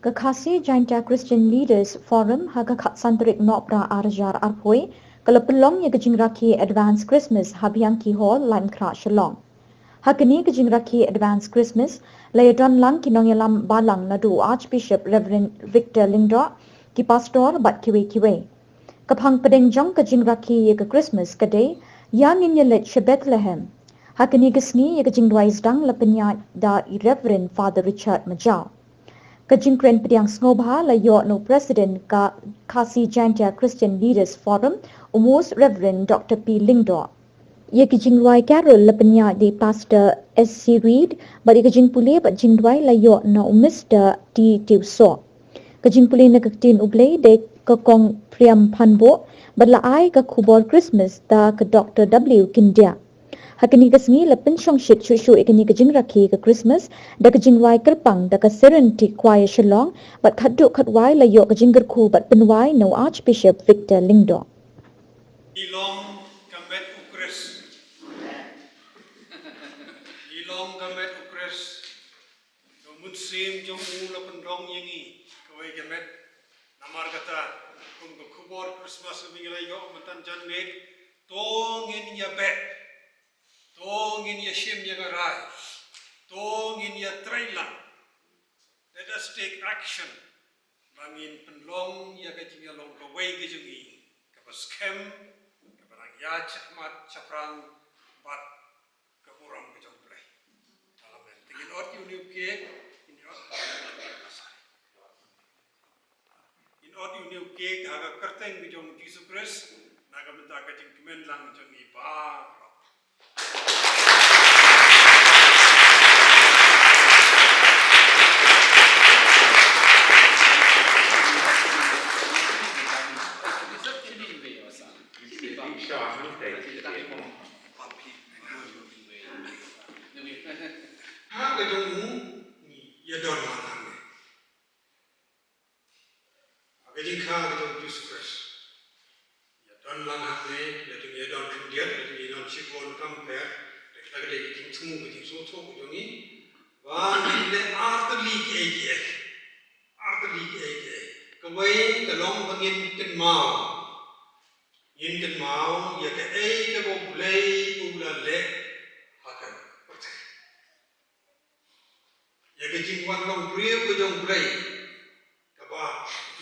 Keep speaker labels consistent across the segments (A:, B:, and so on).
A: Kekasih Jaintia Christian Leaders Forum haga kat santrik nopra arjar arpoi kelapelong ya kejing raki Advance Christmas habiang ki hall laim kra shalong. Hakini kejing raki Advance Christmas layadon lang kinong yalam balang nadu Archbishop Reverend Victor Lingdo ki pastor bat kiwe. Kapang pedeng jong kejing raki ya ke Christmas kadai yang inyelet she Bethlehem. Hakini kesni ya kejing duais dang lapenya da Reverend Father Richard Majau. Kejing kren pediang ngobha la yo no President ka Kasi Jaintia Christian Leaders Forum umus Reverend Dr. P. Lingdo. Ye kejing ruai Carol la penya di Pastor S.C. Reed bari kejing pule bat jing ruai la yo no Mr. T. Tiwso. Kejing pule na kaktin ublay de kakong Priam Panbo badla ai ka kubor Christmas da ka Dr. W. Kindia. Hakini kasngi la pensyong shit shushu ikini kejing raki ke Christmas da kejing wai kerpang da ka Serenity Choir Shillong bat kaduk katwai la yok kejing gerku bat penwai no Archbishop Victor Lingdo.
B: Ilong kamet ukres. Ilong kamet ukres. Domut sim jong ula pendong yengi kawai kamet namar kata kung kubor Christmas bingila yok matan janmed tongin ya bet. Tongin ya shim ya garai, tongin ya trailan. Let us take action. Bangin penlong ya kajing ya long kawai kajungi, kapas kem, kaparang ya cakmat caprang bat kapuram kajong play. Amen. Tingin ot uniu ke, ini ot. In ot uniu ke kaga kerteng kajong Jesus Christ, naga benda kajing kemen lang kajong iba.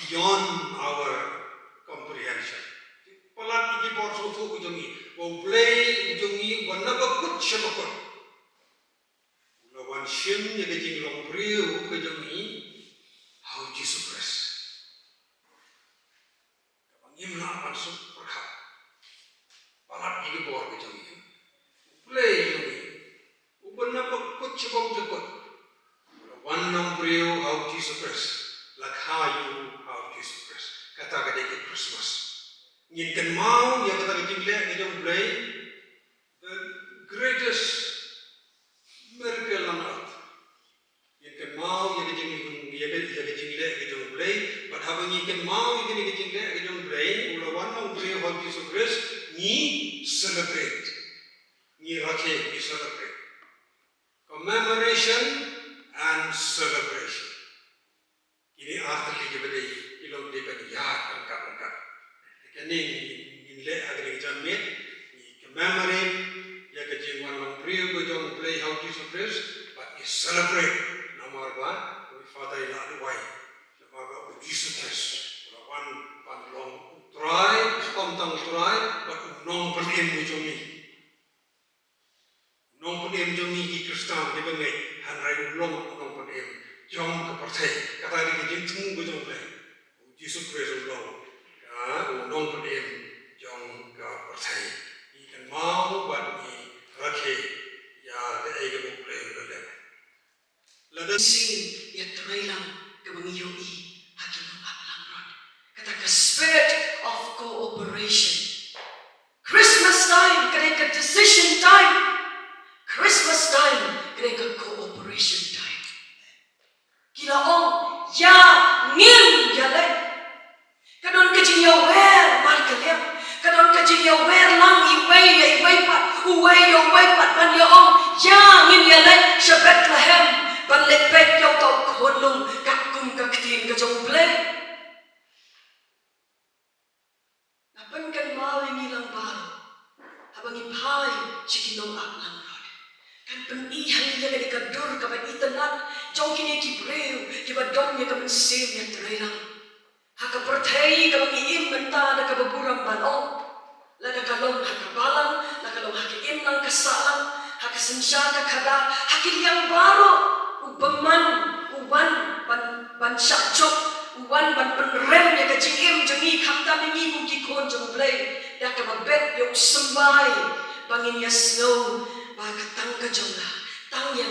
B: Beyond our comprehension. Palat iki bor so thu ujongi, wo play ujongi wanaba kut shabakot. Lawan shim ye gejing long priu ujongi how Jesus Christ. Kapangim na masuk perkhat. Palat iki bor ujongi. Play ujongi. Wanaba kut shabakot. Lawan long priu how Jesus Christ. Lakhayu how Jesus Christ. Kata kadeke Christmas. Ngin kan mau yang kata jingle ngidong play the greatest miracle on earth. Ngin kan mau yang jingle ngidong play but having ngin kan mau yang jingle ngidong play ulawan ang play how Jesus Christ ni celebrate. Ni rakhe ni celebrate. Commemoration and celebration. Ini arti kepada ilmu depan yad angkat. Kini le agak jamin, commemorate, ya kejadian orang priu berjong play how Jesus Christ, but we celebrate. Nomor one, we Father ilah luai, nomor Jesus Christ. One long try, tang try, but non penem berjongi, non penem jongi di Kristen di bengai, hanrai long non penem. Jom ke partai, kata dia kejadian temu berjong play, Jesus Christ long. Non penem jong ke partai. Ikan mau buat ni rakhe ya the ega mo play udah. Ladan
C: sing ya trailang ke mengiui hakim aplang rod. Kata ke spirit of cooperation. Christmas time kena decision time. Christmas time kena cooperation time. Kila ong ya ngin ya lek. Kadon kejing ya wer mar kelem. Kadon kejing ya wer lang iway pat ban ya ong ya ngin ya lek she Bethlehem ban lek pet ya tau konung kat kum ka kti jong play. Napan kan mawi ngilang baru. Habang ipai sikinong aklang rod. Kan penihang niya ka dur ka ba itanan. Jong kini kibreu kibadon niya ka mensim niya tererang. Haka pertei ka bang iim menta na kababurang banong. Lada kalong hakabalang, lakalong hakiim ng kasalang, hakasensya ka kada, hakiliyang baro, ubaman, uwan, ban syakjok, uwan, ban penrem ya kajingim, jengi kamta mingi kung kikon jeng blay, dah kababet yung sembay, bangin ya snow, baga tang ka jonga, tang ya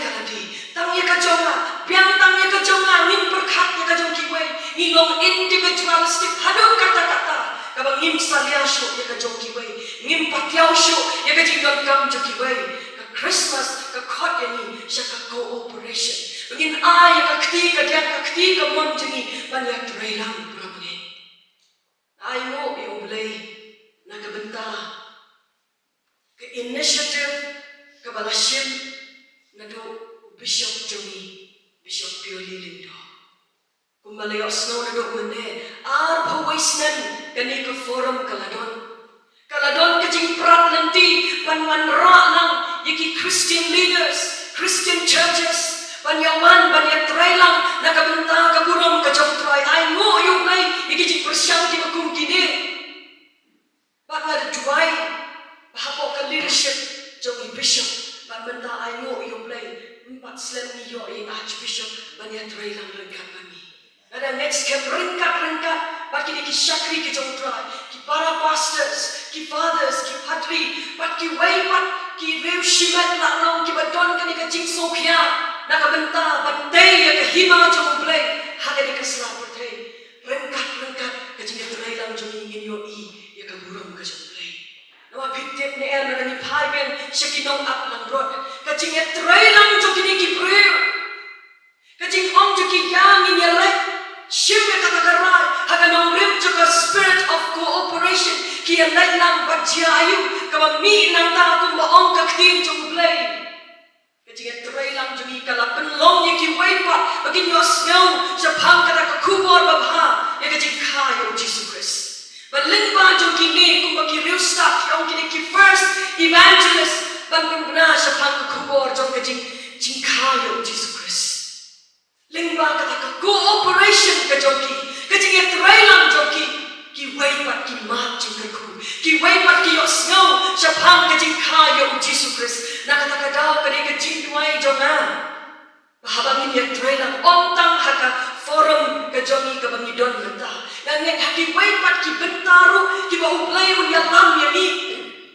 C: ka lagi, tang ya ka jonga, biang tang ya ka jonga, ngin berkat ya ka jong kiway, ngilong individualistic, hadong kata-kata, kabang ngim salyasyo ya ka jong kiway, ngim patyawsyo ya ka jingdong kam jong kiway, ka Christmas, ka kot ya ni, siya ka cooperation. Ngin ay ya ka kti ka mon jengi, banyak terayang berapangin. Ay mo iublay, nakabenta, ka initiative, ka balasim, na do Bishop Jongi, Bishop Pio Lilindo. Kung malayo snow na do mene, pawaisnan kani ka forum kaladon kajing prat nanti panwanra lang yiki Christian leaders, Christian churches, banyawan try lang nakabenta kaburam kajong try ay mo yung lay yiki persyang ki makum kini baka duway bahapo ka leadership jong bishop banbenta ay mo yung lay empat slam niyo yung archbishop try lang lengkap kami. Ada next camp ringkat, bagi ki syakri ki jong try, ki para pastors, ki fathers, ki padri, bat ki way bat ki rew shimat laknong ki badon kani ka jing sokhya, nakabenta batay ya ka hima jong blay, hada ni ka slapertay, ringkat ka jing try lang jong ingin yo ya ka buram ka jong blay. Nama pitip ni er na ni pai ben syakinong up lang rod, ka jing try lang jong kini ki prayer, ka jing ong jong ki yang in your life. Siyempre katagaray, haganong rin ka spirit of cooperation, kaya lang bagyayo, kamami ng takong maong kaktim jong blay. Kaya try lang jong ikalapanlong yung kiway pa, maging yos ngaw, sa pang katakakubor babha, yung kajing kayo, Jesus Christ. Balin ba jong kini, kung magkiriustak, yung kiniki first evangelist, banpang na sa pang kakubor, jong kajing kayo, Jesus Christ. Lingba kata ka cooperation ka joki, kajing try lang joki, ki way pat ki mat jing kaku, ki way pat ki yos ngaw, sa pang kajing kayo Jesus Christ, nakata ka daw kani kajing duway jonga, mahabangin ya try lang, ontang haka forum ka jongi ka bangidon benta, nangeng haki way pat ki bentaro, ki baublay un ya lam ya ni,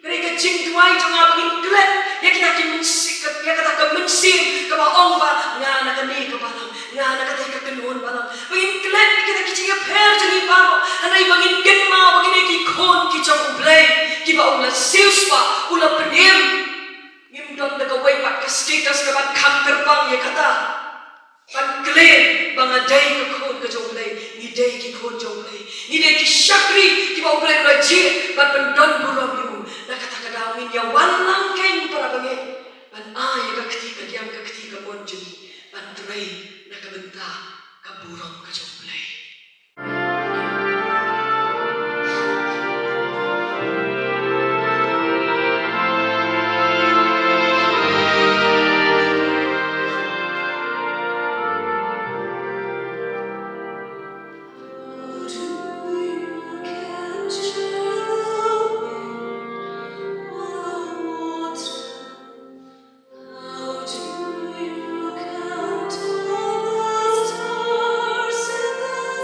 C: kani kajing duway jonga bangin klet, ya kita ki mensik, ya kata ka mensik, ka baong ba, nga nakani ka balang, nga nakatay ka kanuon balang, bangin klet, kita ki jinga per jani baro, anay bangin genma, bangin ki kon ki jong ublay, ki baong la sius pa, ula penim, ngimdon na kaway pat kastikas ka bat kam terbang ya kata, pat klen, bangaday ka kon ka jong ublay, niday ki kon jong ublay, niday ki syakri, ki baong ublay rajir, bat pendon buram yu, nakata ka dawin ya wan lang ken para bangin, ban ay kakti ka diam kakti ka mon jani, ban tray, nakabenta kaburang ka jong play.
D: Stars in the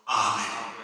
B: Amen.